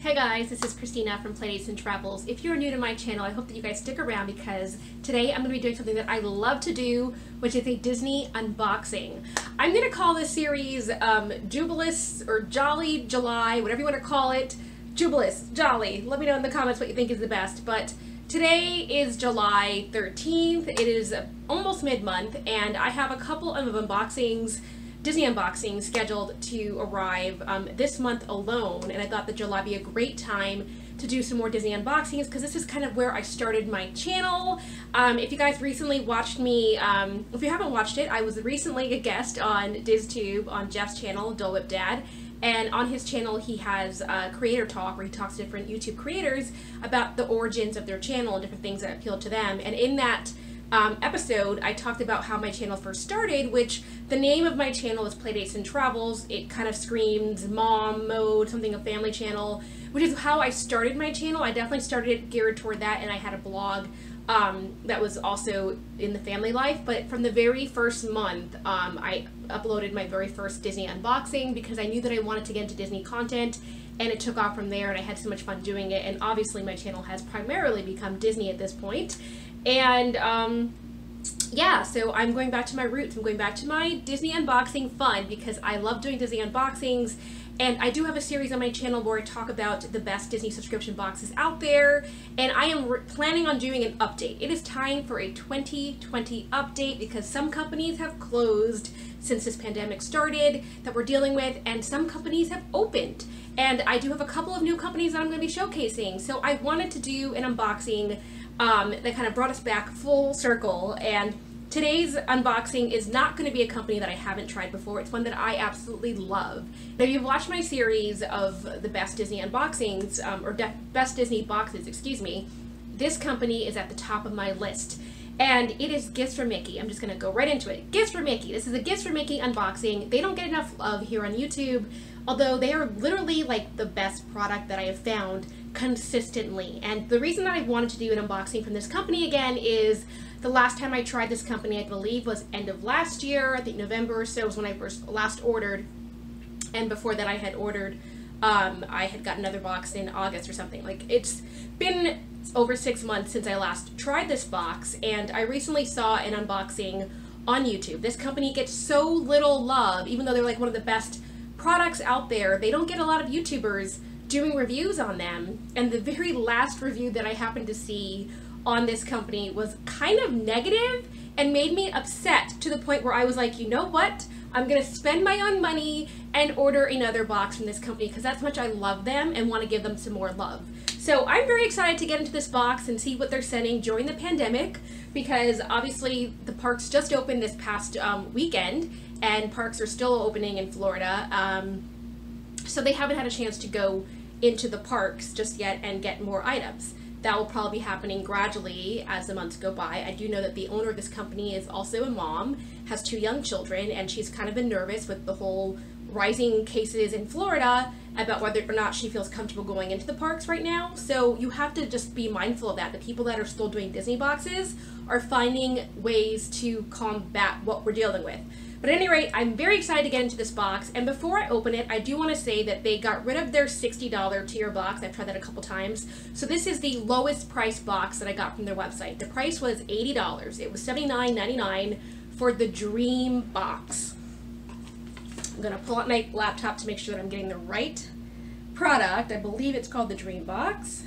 Hey guys, this is Christina from Playdates and Travels. If you're new to my channel, I hope that you guys stick around because today I'm going to be doing something that I love to do, which is a Disney unboxing. I'm going to call this series Jubilous or Jolly July, whatever you want to call it. Jubilous, Jolly. Let me know in the comments what you think is the best. But today is July 13th. It is almost mid-month and I have a couple of unboxings, Disney unboxings scheduled to arrive this month alone, and I thought that July would be a great time to do some more Disney unboxings because this is kind of where I started my channel. If you guys recently watched me, if you haven't watched it, I was recently a guest on DizTube on Jeff's channel, Dole Whip Dad, and on his channel he has Creator Talk where he talks to different YouTube creators about the origins of their channel and different things that appeal to them, and in that episode, I talked about how my channel first started, which the name of my channel is Playdates and Travels. It kind of screams mom mode, something a family channel, which is how I started my channel. I definitely started it geared toward that, and I had a blog that was also in the family life. But from the very first month, I uploaded my very first Disney unboxing because I knew that I wanted to get into Disney content, and it took off from there, and I had so much fun doing it. And obviously my channel has primarily become Disney at this point. And yeah, so I'm going back to my roots. I'm going back to my Disney unboxing fun because I love doing Disney unboxings, and I do have a series on my channel where I talk about the best Disney subscription boxes out there, and I am planning on doing an update. It is time for a 2020 update because some companies have closed since this pandemic started that we're dealing with, and some companies have opened. And I do have a couple of new companies that I'm going to be showcasing, so I wanted to do an unboxing that kind of brought us back full circle. And today's unboxing is not going to be a company that I haven't tried before. It's one that I absolutely love. Now, if you've watched my series of the best Disney unboxings, or best Disney boxes, excuse me, this company is at the top of my list. And it is Gifts from Mickey. I'm just going to go right into it. Gifts from Mickey. This is a Gifts from Mickey unboxing. They don't get enough love here on YouTube, although they are literally like the best product that I have found consistently. And the reason that I wanted to do an unboxing from this company again is the last time I tried this company, I believe, was end of last year. I think November or so was when I first last ordered. And before that I had ordered, I had got another box in August or something. Like, it's been over 6 months since I last tried this box, and I recently saw an unboxing on YouTube. This company gets so little love, even though they're like one of the best products out there. They don't get a lot of YouTubers doing reviews on them, and the very last review that I happened to see on this company was kind of negative and made me upset to the point where I was like, you know what? I'm gonna spend my own money and order another box from this company because that's how much I love them and want to give them some more love. So I'm very excited to get into this box and see what they're sending during the pandemic, because obviously the parks just opened this past weekend, and parks are still opening in Florida. So they haven't had a chance to go into the parks just yet and get more items. That will probably be happening gradually as the months go by. I do know that the owner of this company is also a mom, has 2 young children, and she's kind of been nervous with the whole rising cases in Florida about whether or not she feels comfortable going into the parks right now. So you have to just be mindful of that. The people that are still doing Disney boxes are finding ways to combat what we're dealing with. But at any rate, I'm very excited to get into this box, and before I open it, I do want to say that they got rid of their $60 tier box. I've tried that a couple times. So this is the lowest price box that I got from their website. The price was $80. It was $79.99 for the Dream box. I'm going to pull out my laptop to make sure that I'm getting the right product. I believe it's called the Dream box.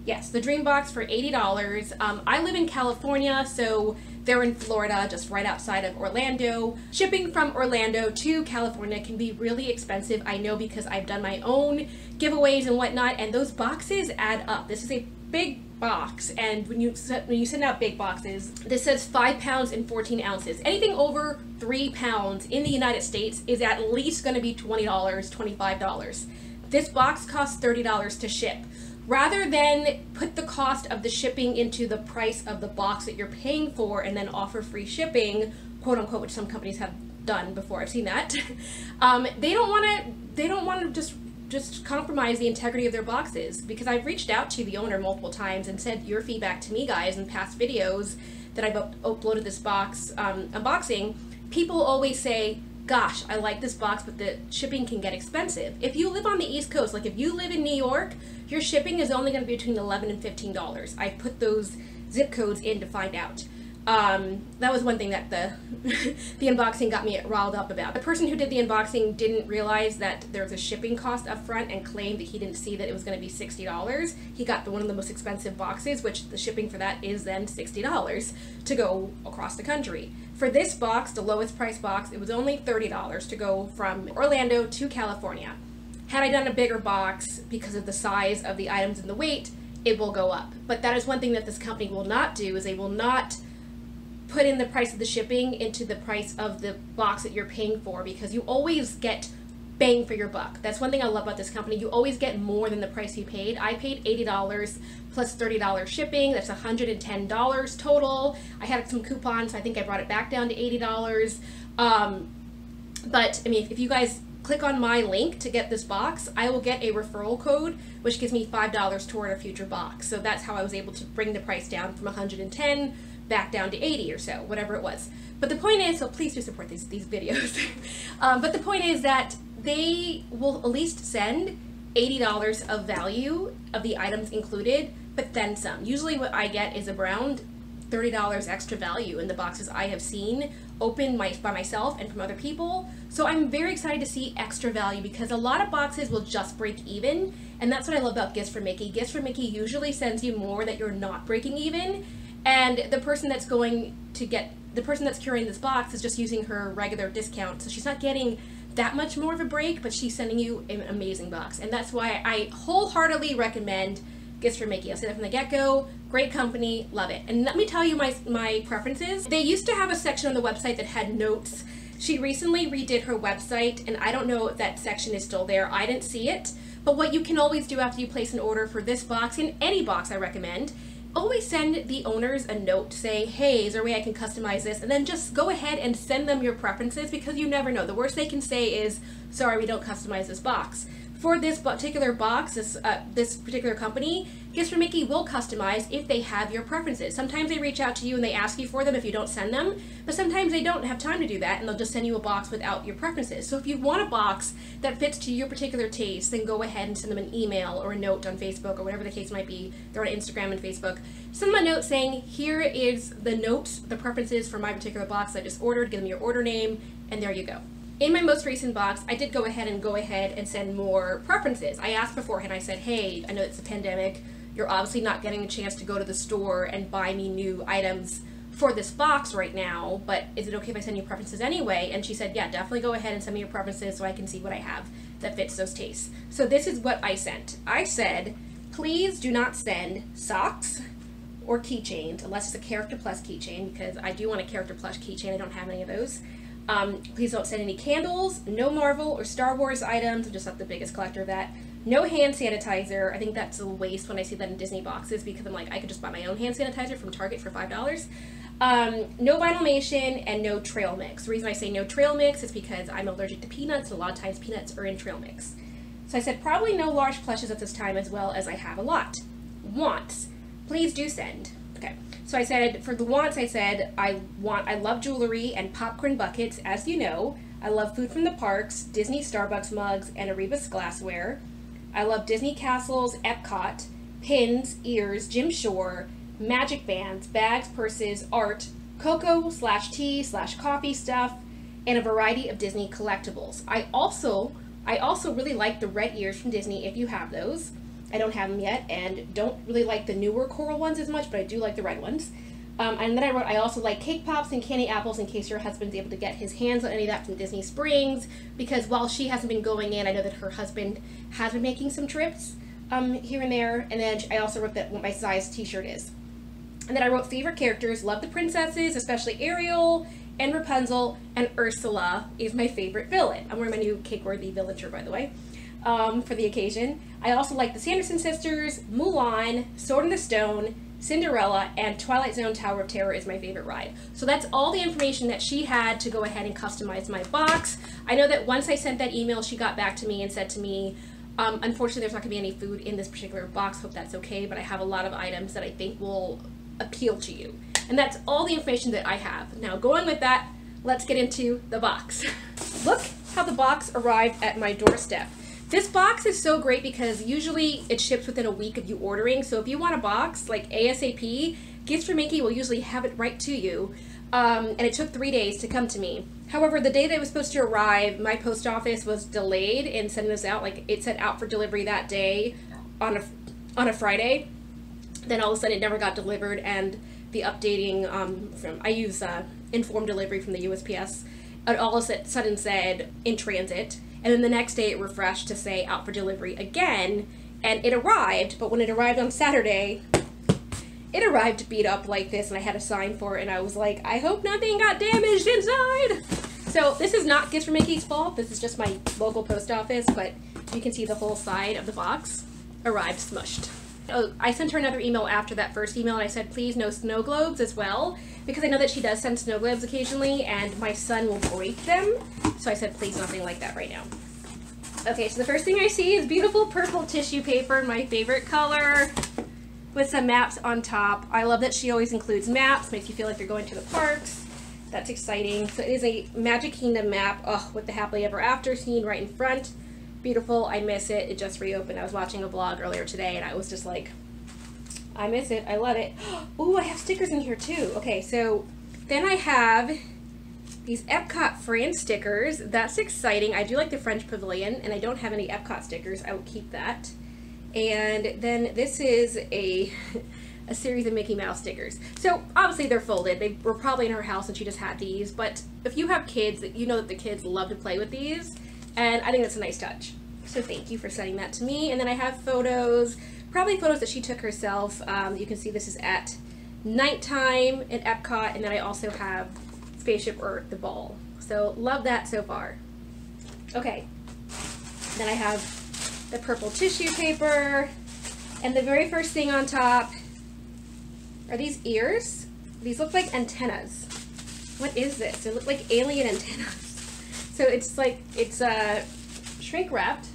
Yes, the Dream box for $80. I live in California, so they're in Florida, just right outside of Orlando. Shipping from Orlando to California can be really expensive. I know because I've done my own giveaways and whatnot, and those boxes add up. This is a big box, and when you send out big boxes, this says 5 pounds and 14 ounces. Anything over 3 pounds in the United States is at least going to be $20, $25. This box costs $30 to ship. Rather than put the cost of the shipping into the price of the box that you're paying for and then offer free shipping, quote unquote, which some companies have done before, I've seen that, they don't want to just compromise the integrity of their boxes, because I've reached out to the owner multiple times and said your feedback to me, guys, in past videos that I've uploaded this box unboxing. People always say, gosh, I like this box, but the shipping can get expensive. If you live on the East Coast, like if you live in New York, your shipping is only going to be between $11 and $15. I put those zip codes in to find out. That was one thing that the unboxing got me riled up about. The person who did the unboxing didn't realize that there's a shipping cost up front and claimed that he didn't see that it was going to be $60. He got one of the most expensive boxes, which the shipping for that is then $60 to go across the country. For this box, the lowest price box, it was only $30 to go from Orlando to California. Had I done a bigger box, because of the size of the items and the weight, it will go up. But that is one thing that this company will not do, is they will not put in the price of the shipping into the price of the box that you're paying for, because you always get bang for your buck. That's one thing I love about this company. You always get more than the price you paid. I paid $80 plus $30 shipping. That's $110 total. I had some coupons, so I think I brought it back down to $80. But I mean, if you guys click on my link to get this box, I will get a referral code, which gives me $5 toward a future box. So that's how I was able to bring the price down from $110 back down to 80 or so, whatever it was. But the point is, so please do support these videos. But the point is that they will at least send $80 of value of the items included, but then some. Usually what I get is around $30 extra value in the boxes I have seen open by myself and from other people. So I'm very excited to see extra value, because a lot of boxes will just break even, and that's what I love about Gifts from Mickey. Gifts from Mickey usually sends you more that you're not breaking even, and the person that's carrying this box is just using her regular discount, so she's not getting that much more of a break, but she's sending you an amazing box. And that's why I wholeheartedly recommend Gifts from Mickey. I'll say that from the get-go. Great company, love it. And let me tell you my preferences. They used to have a section on the website that had notes. She recently redid her website, and I don't know if that section is still there. I didn't see it. But what you can always do after you place an order for this box, and any box I recommend, always send the owners a note, say, hey, is there a way I can customize this? And then just go ahead and send them your preferences, because you never know. The worst they can say is, sorry, we don't customize this box. For this particular box, this particular company, Gifts from Mickey will customize if they have your preferences. Sometimes they reach out to you and they ask you for them if you don't send them, but sometimes they don't have time to do that and they'll just send you a box without your preferences. So if you want a box that fits to your particular taste, then go ahead and send them an email or a note on Facebook or whatever the case might be. They're on Instagram and Facebook. Send them a note saying, here is the notes, the preferences for my particular box I just ordered, give them your order name, and there you go. In my most recent box, I did go ahead and send more preferences. I asked beforehand, I said, hey, I know it's a pandemic, you're obviously not getting a chance to go to the store and buy me new items for this box right now, but is it okay if I send you preferences anyway? And she said, yeah, definitely go ahead and send me your preferences so I can see what I have that fits those tastes. So this is what I sent. I said, please do not send socks or keychains, unless it's a Character Plus keychain, because I do want a Character Plus keychain. I don't have any of those. Please don't send any candles, no Marvel or Star Wars items. I'm just not the biggest collector of that. No hand sanitizer. I think that's a waste when I see that in Disney boxes, because I'm like, I could just buy my own hand sanitizer from Target for $5. No Vinylmation and no trail mix. The reason I say no trail mix is because I'm allergic to peanuts, and a lot of times peanuts are in trail mix. So I said probably no large plushes at this time, as well as I have a lot. Wants. Please do send. Okay. So I said, for the wants, I said, I love jewelry and popcorn buckets, as you know. I love food from the parks, Disney Starbucks mugs, and Erebus glassware. I love Disney castles, Epcot, pins, ears, Jim Shore, magic bands, bags, purses, art, cocoa/tea/coffee stuff, and a variety of Disney collectibles. I also really like the red ears from Disney, if you have those. I don't have them yet, and don't really like the newer coral ones as much, but I do like the red ones. And then I wrote, I also like cake pops and candy apples, in case your husband's able to get his hands on any of that from Disney Springs, because while she hasn't been going in, I know that her husband has been making some trips here and there. And then I also wrote that what my size t-shirt is. And then I wrote favorite characters, love the princesses, especially Ariel and Rapunzel, and Ursula is my favorite villain. I'm wearing my new Cake-Worthy villain shirt, by the way, for the occasion. I also like the Sanderson sisters, Mulan, Sword in the Stone, Cinderella, and Twilight Zone Tower of Terror is my favorite ride. So that's all the information that she had to go ahead and customize my box. I know that once I sent that email, she got back to me and said to me, unfortunately, there's not going to be any food in this particular box. Hope that's okay, but I have a lot of items that I think will appeal to you. And that's all the information that I have. Now, going with that, let's get into the box. look how the box arrived at my doorstep. This box is so great because usually it ships within a week of you ordering. So if you want a box like ASAP, Gifts from Mickey will usually have it right to you. And it took 3 days to come to me. However, the day that it was supposed to arrive, my post office was delayed in sending this out. Like, it said out for delivery that day on a Friday. Then all of a sudden it never got delivered, and the updating I use Informed Delivery from the USPS. It all of a sudden said in transit, and then the next day it refreshed to say out for delivery again, and it arrived. But when it arrived on Saturday, it arrived beat up like this, and I had a sign for it, and I was like, I hope nothing got damaged inside. So this is not Gifts from Mickey's fault. This is just my local post office, but you can see the whole side of the box arrived smushed. Oh, I sent her another email after that first email, and I said, please no snow globes as well, because I know that she does send snow globes occasionally, and my son will break them. So I said, please nothing like that right now. Okay, so the first thing I see is beautiful purple tissue paper, my favorite color, with some maps on top. I love that she always includes maps, makes you feel like you're going to the parks. That's exciting. So it is a Magic Kingdom map, with the happily ever after scene right in front. Beautiful. I miss it. It just reopened. I was watching a vlog earlier today, and I was just like, I miss it. I love it. Ooh, I have stickers in here too. Okay, so then I have these Epcot France stickers. That's exciting. I do like the French Pavilion, and I don't have any Epcot stickers. I will keep that. And then this is a series of Mickey Mouse stickers. So obviously they're folded. They were probably in her house and she just had these, but if you have kids, you know that the kids love to play with these, and I think that's a nice touch. So thank you for sending that to me. And then I have photos, probably photos that she took herself. You can see this is at nighttime at Epcot, and then I also have Spaceship Earth, the ball. So love that so far. Okay, then I have the purple tissue paper, and the very first thing on top are these ears. These look like antennas. What is this? They look like alien antennas. So it's like, it's shrink wrapped,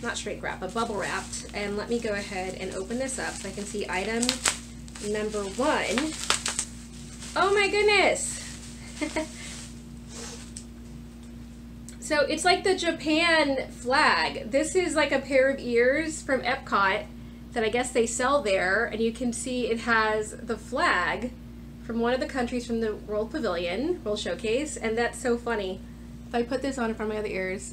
not shrink wrap, but bubble wrapped. And let me go ahead and open this up so I can see item number 1. Oh my goodness. So it's like the Japan flag. This is like a pair of ears from Epcot that I guess they sell there, and you can see it has the flag from one of the countries from the World Pavilion, World Showcase, and that's so funny. If I put this on in front of my other ears.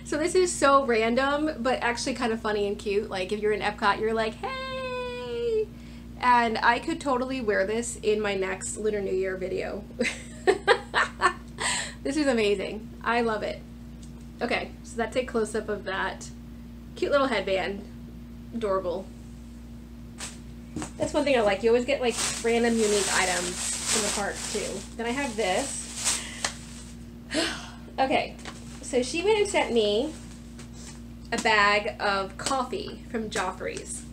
So this is so random, but actually kind of funny and cute. Like if you're in Epcot, you're like, hey! And I could totally wear this in my next Lunar New Year video. This is amazing. I love it. Okay, so that's a close-up of that. Cute little headband. Adorable. That's one thing I like. You always get like random unique items from the park too. Then I have this. Okay, so she went and sent me a bag of coffee from Joffrey's.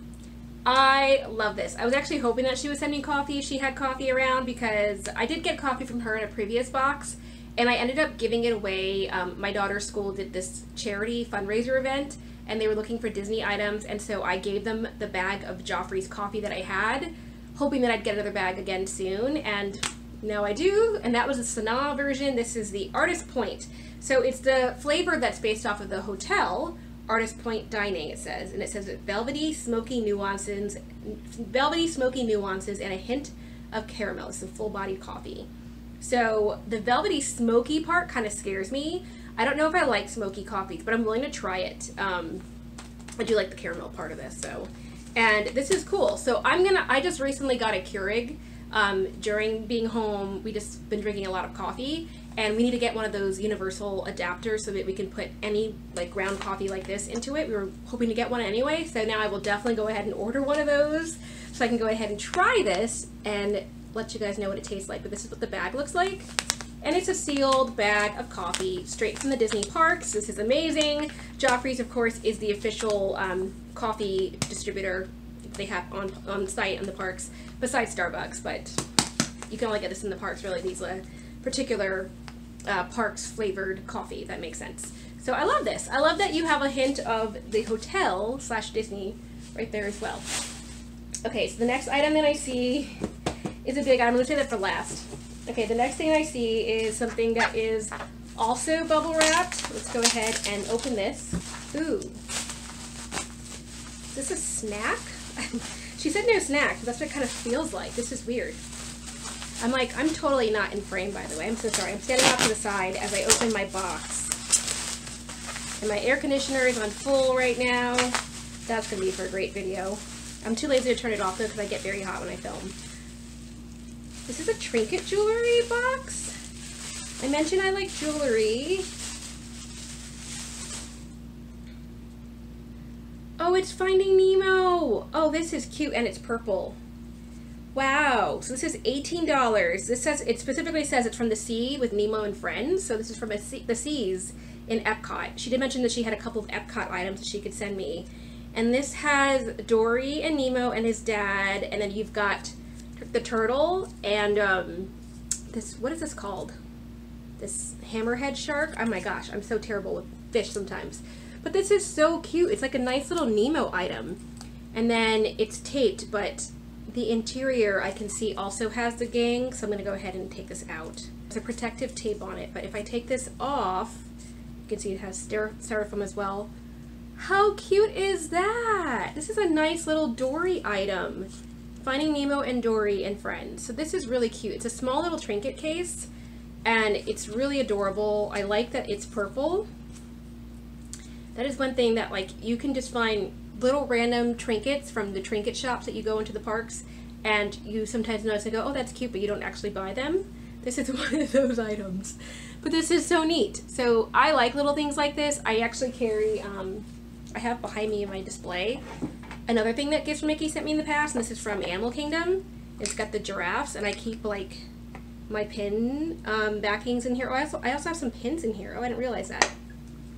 I love this. I was actually hoping that she would send me coffee if she had coffee around, because I did get coffee from her in a previous box, and I ended up giving it away. My daughter's school did this charity fundraiser event, and they were looking for Disney items, and so I gave them the bag of Joffrey's coffee that I had, hoping that I'd get another bag again soon, and now I do. And that was the Sanaa version. This is the Artist Point. So it's the flavor that's based off of the hotel, Artist Point Dining, it says, and it says velvety, smoky nuances, and a hint of caramel. It's a full-bodied coffee. So the velvety, smoky part kind of scares me. I don't know if I like smoky coffees, but I'm willing to try it. I do like the caramel part of this, so. And this is cool. So I just recently got a Keurig. During being home, we just been drinking a lot of coffee, and we need to get one of those universal adapters so that we can put any like ground coffee like this into it. We were hoping to get one anyway, so now I will definitely go ahead and order one of those so I can go ahead and try this and let you guys know what it tastes like. But this is what the bag looks like, and it's a sealed bag of coffee straight from the Disney parks. This is amazing. Joffrey's, of course, is the official coffee distributor they have on site in the parks, besides Starbucks, but you can only get this in the parks, really. These particular parks flavored coffee, if that makes sense. So I love this. I love that you have a hint of the hotel / Disney right there as well. Okay, so the next item that I see is a big item. I'm going to say that for last. Okay, the next thing I see is something that is also bubble wrapped. Let's go ahead and open this. Ooh. Is this a snack? She said no snack, but that's what it kind of feels like. This is weird. I'm totally not in frame, by the way. I'm so sorry. I'm standing off to the side as I open my box. And my air conditioner is on full right now. That's going to be for a great video. I'm too lazy to turn it off, though, because I get very hot when I film. This is a trinket jewelry box. I mentioned I like jewelry. Oh, it's Finding Nemo. Oh, this is cute, and it's purple. Wow, so this is $18. This says, it specifically says it's from the sea with Nemo and friends. So this is from the seas in Epcot. She did mention that she had a couple of Epcot items that she could send me. And this has Dory and Nemo and his dad, and then you've got the turtle and this, what is this called? This hammerhead shark? Oh my gosh, I'm so terrible with fish sometimes. But this is so cute. It's like a nice little Nemo item. And then it's taped, but the interior I can see also has the gang, so I'm gonna go ahead and take this out. There's a protective tape on it, but if I take this off, you can see it has styrofoam as well. How cute is that? This is a nice little Dory item. Finding Nemo and Dory and friends. So this is really cute. It's a small little trinket case, and it's really adorable. I like that it's purple. That is one thing that, like, you can just find little random trinkets from the trinket shops that you go into the parks, and you sometimes notice and go, oh, that's cute, but you don't actually buy them. This is one of those items. But this is so neat. So I like little things like this. I actually carry, I have behind me in my display another thing that Gifts from Mickey sent me in the past, and this is from Animal Kingdom. It's got the giraffes, and I keep, like, my pin backings in here. Oh, I also have some pins in here. Oh, I didn't realize that.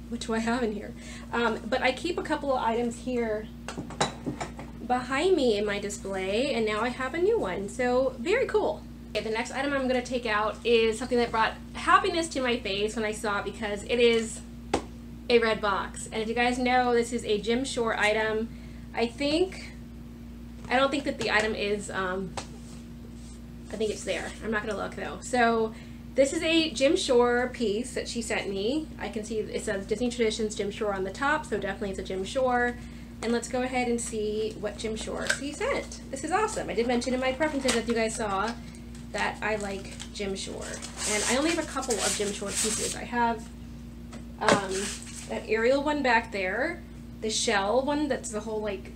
What do I have in here? But I keep a couple of items here behind me in my display, and now I have a new one. So very cool. Okay, the next item I'm going to take out is something that brought happiness to my face when I saw it, because it is a red box. And if you guys know, this is a Jim Shore item. I don't think that the item is, I think it's there. I'm not going to look though. So this is a Jim Shore piece that she sent me. I can see it says Disney Traditions Jim Shore on the top, so definitely it's a Jim Shore. And let's go ahead and see what Jim Shore she sent. This is awesome. I did mention in my preferences that you guys saw that I like Jim Shore. And I only have a couple of Jim Shore pieces. I have that Ariel one back there, the shell one that's the whole like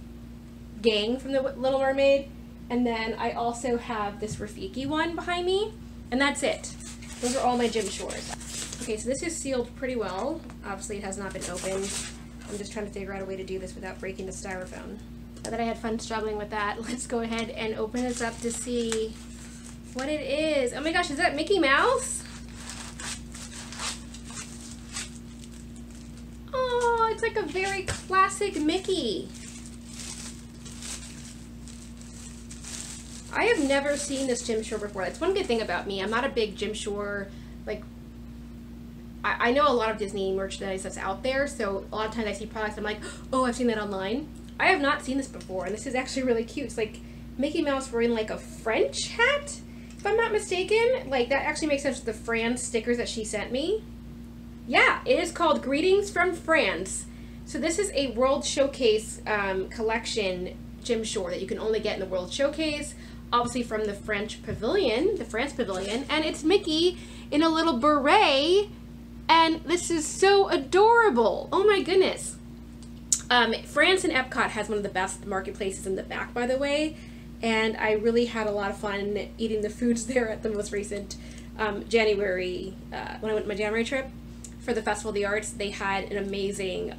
gang from the Little Mermaid, and then I also have this Rafiki one behind me, and that's it. Those are all my Jim Shores. Okay, so this is sealed pretty well. Obviously it has not been opened. I'm just trying to figure out a way to do this without breaking the styrofoam. Now that I had fun struggling with that, let's go ahead and open this up to see what it is. Oh my gosh, is that Mickey Mouse? Oh, it's like a very classic Mickey. I have never seen this Jim Shore before. That's one good thing about me. I'm not a big Jim Shore, like, I know a lot of Disney merchandise that's out there, so a lot of times I see products, I'm like, oh, I've seen that online. I have not seen this before, and this is actually really cute. It's like Mickey Mouse wearing like a French hat, if I'm not mistaken. Like, that actually makes sense with the France stickers that she sent me. Yeah, it is called Greetings from France. So this is a World Showcase collection Jim Shore that you can only get in the World Showcase, obviously from the French Pavilion, the France Pavilion, and it's Mickey in a little beret, and this is so adorable. Oh my goodness. France and Epcot has one of the best marketplaces in the back, by the way, and I really had a lot of fun eating the foods there at the most recent January, when I went on my January trip for the Festival of the Arts. They had an amazing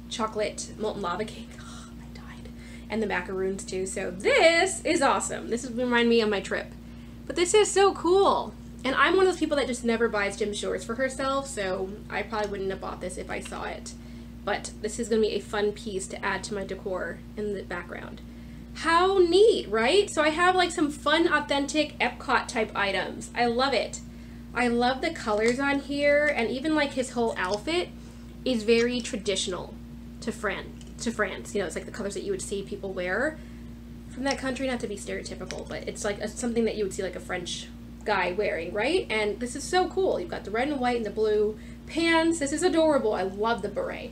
chocolate molten lava cake. Oh, I died. And the macaroons too. So this is awesome. This will remind me of my trip. But this is so cool. And I'm one of those people that just never buys Jim Shores for herself, so I probably wouldn't have bought this if I saw it. But this is going to be a fun piece to add to my decor in the background. How neat, right? So I have like some fun, authentic Epcot type items. I love it. I love the colors on here, and even like his whole outfit is very traditional to France. You know, it's like the colors that you would see people wear. from that country, not to be stereotypical, but it's like something that you would see like a French guy wearing, right? And this is so cool. You've got the red and white and the blue pants. This is adorable. I love the beret.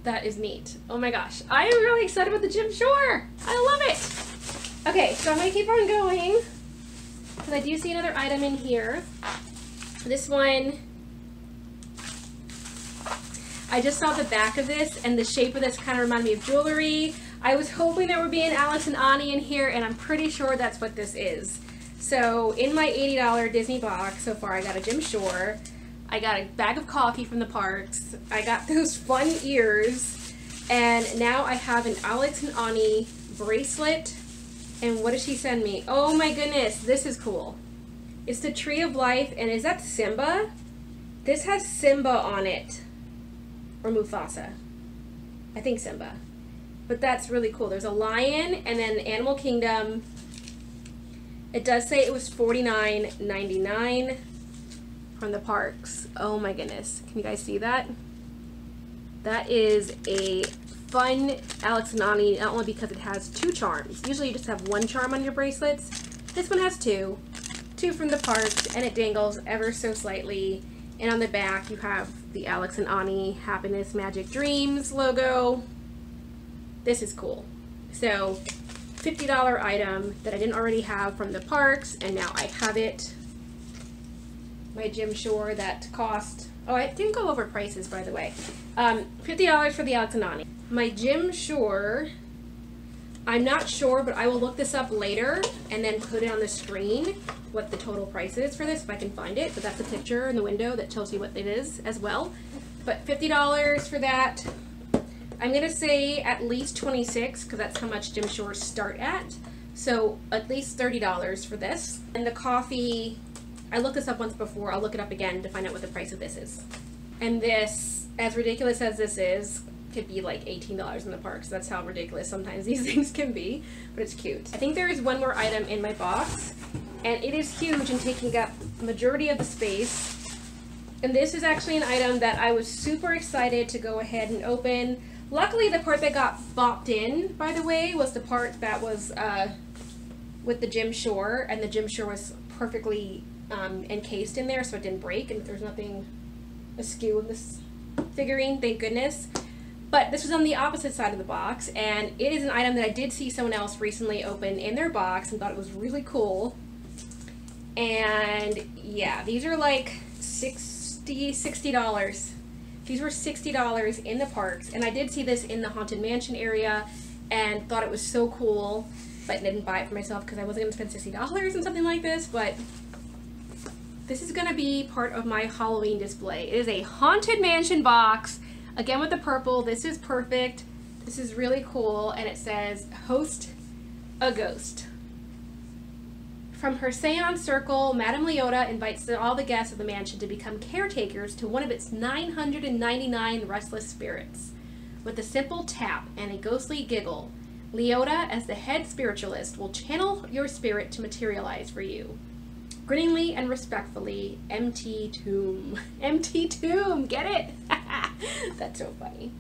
That is neat. Oh my gosh. I am really excited about the Jim Shore. I love it. Okay, so I'm going to keep on going because I do see another item in here. This one, I just saw the back of this and the shape of this kind of reminded me of jewelry. I was hoping there would be an Alex and Ani in here, and I'm pretty sure that's what this is. So in my $80 Disney box so far, I got a Jim Shore. I got a bag of coffee from the parks. I got those fun ears. And now I have an Alex and Ani bracelet. And what did she send me? Oh my goodness, this is cool. It's the Tree of Life, and is that Simba? This has Simba on it. Or Mufasa. I think Simba. But that's really cool. There's a lion and then Animal Kingdom. It does say it was $49.99 from the parks. Oh my goodness. Can you guys see that? That is a fun Alex and Ani, not only because it has 2 charms. Usually you just have 1 charm on your bracelets. This one has 2. 2 from the parks, and it dangles ever so slightly. And on the back you have the Alex and Ani Happiness Magic Dreams logo. This is cool. So $50 item that I didn't already have from the parks, and now I have it. My Jim Shore that cost, oh, I didn't go over prices, by the way. $50 for the Alex and Ani. My Jim Shore, I'm not sure, but I will look this up later and then put it on the screen what the total price is for this if I can find it. But that's a picture in the window that tells you what it is as well. But $50 for that. I'm gonna say at least $26 because that's how much Jim Shores start at. So at least $30 for this. And the coffee, I looked this up once before. I'll look it up again to find out what the price of this is. And this, as ridiculous as this is, could be like $18 in the parks. That's how ridiculous sometimes these things can be, but it's cute. I think there is one more item in my box, and it is huge and taking up majority of the space. And this is actually an item that I was super excited to go ahead and open. Luckily, the part that got bopped in, by the way, was the part that was with the Jim Shore, and the Jim Shore was perfectly encased in there, so it didn't break, and there's nothing askew in this figurine, thank goodness. But this was on the opposite side of the box, and it is an item that I did see someone else recently open in their box and thought it was really cool. And yeah, these are like $60. These were $60 in the parks, and I did see this in the Haunted Mansion area and thought it was so cool, but didn't buy it for myself because I wasn't going to spend $60 on something like this. But this is going to be part of my Halloween display. It is a Haunted Mansion box, again with the purple. This is perfect. This is really cool, and it says, "Host a Ghost." From her seance circle, Madame Leota invites all the guests of the mansion to become caretakers to one of its 999 restless spirits. With a simple tap and a ghostly giggle, Leota, as the head spiritualist, will channel your spirit to materialize for you. Grinningly and respectfully, MT Tomb. MT Tomb, get it? That's so funny.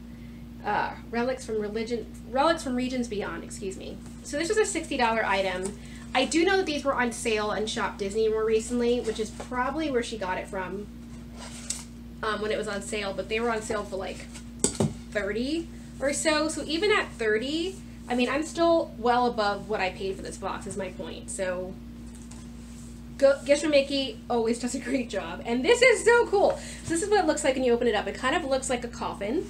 Relics from regions beyond, excuse me. So this was a $60 item. I do know that these were on sale in Shop Disney more recently, which is probably where she got it from when it was on sale, but they were on sale for like $30 or so. So even at $30, I mean, I'm still well above what I paid for this box is my point. So Guess from Mickey always does a great job. And this is so cool. So this is what it looks like when you open it up. It kind of looks like a coffin.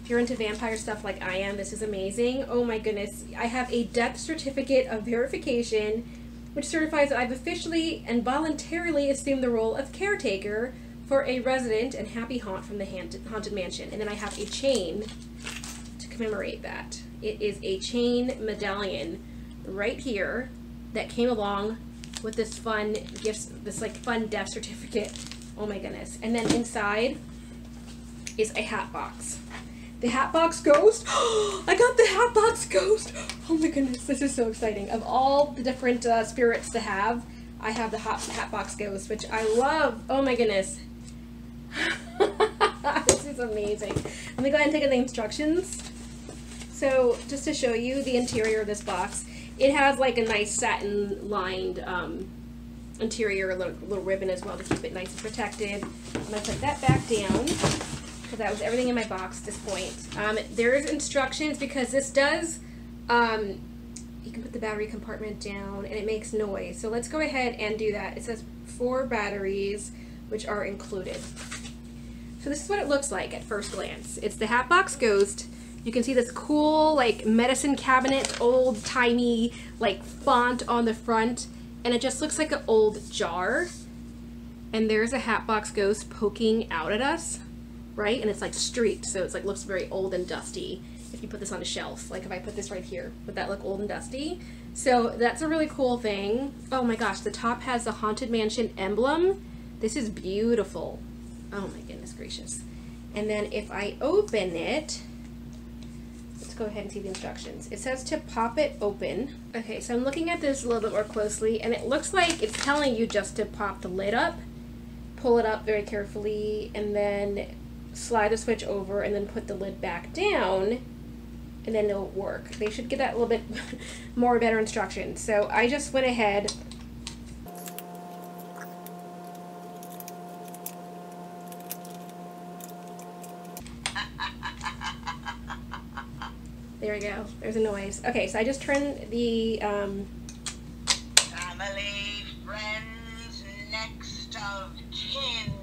If you're into vampire stuff like I am, this is amazing. Oh my goodness. I have a death certificate of verification, which certifies that I've officially and voluntarily assumed the role of caretaker for a resident and happy haunt from the Haunted Mansion. And then I have a chain to commemorate that. It is a chain medallion right here that came along with this fun gift, this like fun death certificate. Oh my goodness. And then inside is a Hatbox. The Hatbox Ghost. I got the Hatbox Ghost. Oh my goodness, this is so exciting. Of all the different spirits to have, I have the Hatbox Ghost, which I love. Oh my goodness. This is amazing. Let me go ahead and take the instructions. So just to show you the interior of this box, it has like a nice satin lined interior, a little ribbon as well to keep it nice and protected. I'm going to put that back down because that was everything in my box at this point. There's instructions because this does, you can put the battery compartment down and it makes noise. So let's go ahead and do that. It says 4 batteries, which are included. So this is what it looks like at first glance. It's the Hatbox Ghost. You can see this cool like medicine cabinet, old timey like font on the front, and it just looks like an old jar. And there's a Hatbox Ghost poking out at us, right? And it's like streaked, so it's like looks very old and dusty. If you put this on a shelf, like if I put this right here, would that look old and dusty? So that's a really cool thing. Oh my gosh, the top has the Haunted Mansion emblem. This is beautiful. Oh my goodness gracious. And then if I open it, let's go ahead and see the instructions. It says to pop it open. Okay, so I'm looking at this a little bit more closely, and it looks like it's telling you just to pop the lid up, pull it up very carefully, and then slide the switch over, and then put the lid back down, and then it'll work. They should give that a little bit more better instructions. So I just went ahead. There we go. There's a noise. Okay, so I just turned the family, friends, next of kin,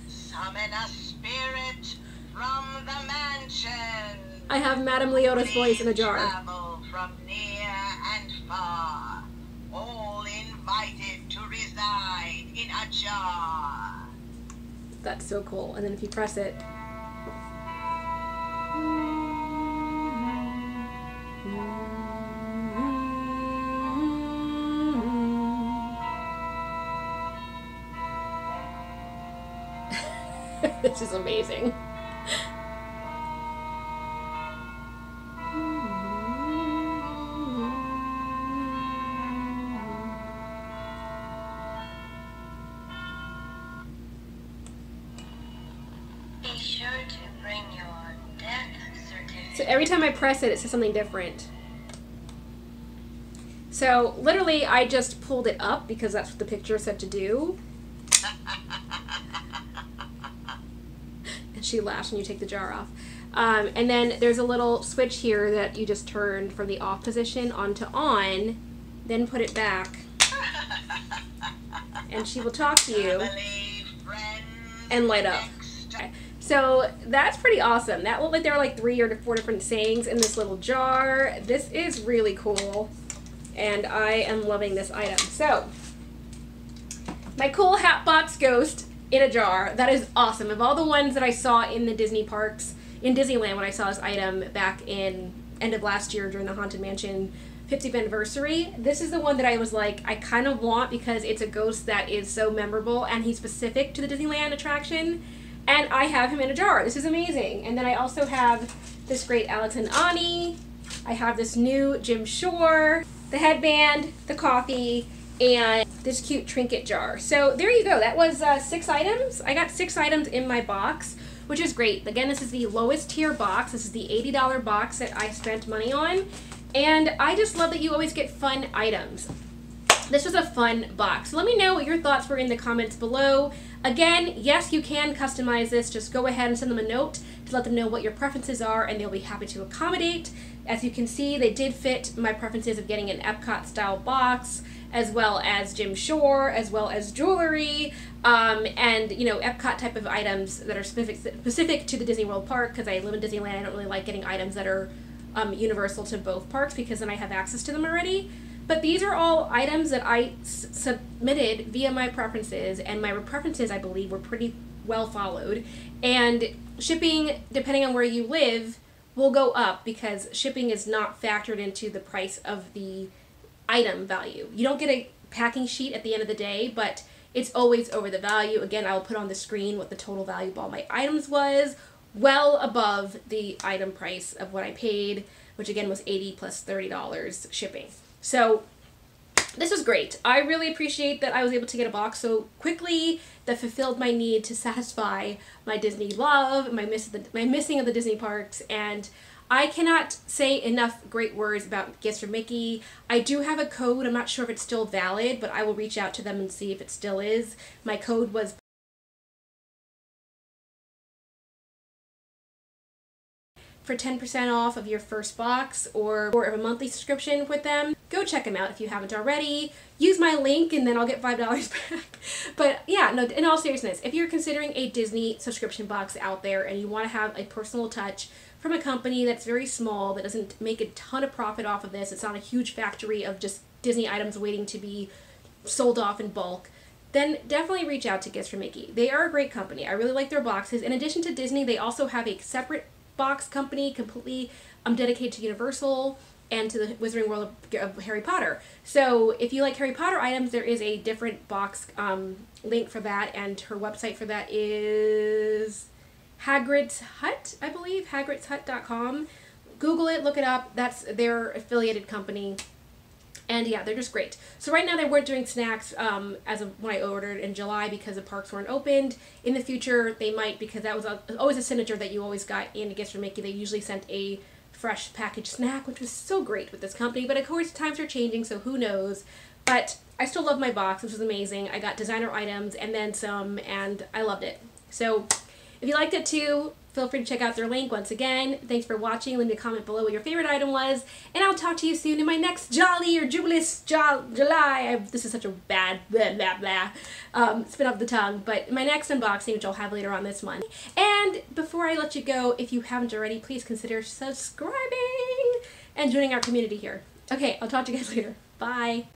summon a spirit from the mansion. I have Madame Leota's voice in a jar. Travel from near and far, all invited to reside in a jar. That's so cool. And then if you press it, this is amazing. Be sure to bring your death certificate. So every time I press it, it says something different. So literally, I just pulled it up because that's what the picture said to do. And she laughs when you take the jar off. And then there's a little switch here that you just turn from the off position onto on, then put it back, and she will talk to you and light up. Okay. So that's pretty awesome. That looked like there were like 3 or 4 different sayings in this little jar. This is really cool, and I am loving this item. So my cool Hatbox Ghost in a jar. That is awesome. Of all the ones that I saw in the Disney parks, in Disneyland when I saw this item back in end of last year during the Haunted Mansion 50th anniversary, this is the one that I was like, I kind of want because it's a ghost that is so memorable and he's specific to the Disneyland attraction, and I have him in a jar. This is amazing. And then I also have this great Alex and Ani. I have this new Jim Shore, the headband, the coffee, and this cute trinket jar. So there you go. That was 6 items. I got 6 items in my box, which is great. Again, this is the lowest tier box. This is the $80 box that I spent money on. And I just love that you always get fun items. This was a fun box. So let me know what your thoughts were in the comments below. Again, yes, you can customize this. Just go ahead and send them a note to let them know what your preferences are, and they'll be happy to accommodate. As you can see, they did fit my preferences of getting an Epcot style box, as well as Jim Shore, as well as jewelry, and you know, Epcot type of items that are specific to the Disney World park, because I live in Disneyland. I don't really like getting items that are universal to both parks because then I have access to them already. But these are all items that I submitted via my preferences, and my preferences, I believe, were pretty well followed. And shipping, depending on where you live, will go up because shipping is not factored into the price of the item value. You don't get a packing sheet at the end of the day, but it's always over the value. Again, I will put on the screen what the total value of all my items was, well above the item price of what I paid, which again was $80 plus $30 shipping. So this was great. I really appreciate that I was able to get a box so quickly that fulfilled my need to satisfy my Disney love, my missing of the Disney parks, and I cannot say enough great words about Gifts from Mickey. I do have a code. I'm not sure if it's still valid, but I will reach out to them and see if it still is. My code was for 10% off of your first box or of a monthly subscription with them. Go check them out if you haven't already. Use my link and then I'll get $5 back. But yeah, no, in all seriousness, if you're considering a Disney subscription box out there and you want to have a personal touch from a company that's very small, that doesn't make a ton of profit off of this, it's not a huge factory of just Disney items waiting to be sold off in bulk, then definitely reach out to Gifts from Mickey. They are a great company. I really like their boxes. In addition to Disney, they also have a separate box company completely dedicated to Universal and to the Wizarding World of Harry Potter. So if you like Harry Potter items, there is a different box link for that, and her website for that is Hagrid's Hut, I believe, hagridshut.com. Google it, look it up. That's their affiliated company. And yeah, they're just great. So right now they weren't doing snacks as of when I ordered in July because the parks weren't opened. In the future, they might, because that was always a signature that you always got in Gifts from Mickey. They usually sent a fresh packaged snack, which was so great with this company. But of course, times are changing, so who knows. But I still love my box, which was amazing. I got designer items and then some, and I loved it. So if you liked it too, feel free to check out their link. Once again, thanks for watching. Leave me a comment below what your favorite item was, and I'll talk to you soon in my next Jolly or Jubileous July. This is such a bad blah blah blah spin off the tongue, but my next unboxing, which I'll have later on this month. And before I let you go, if you haven't already, please consider subscribing and joining our community here. Okay, I'll talk to you guys later. Bye.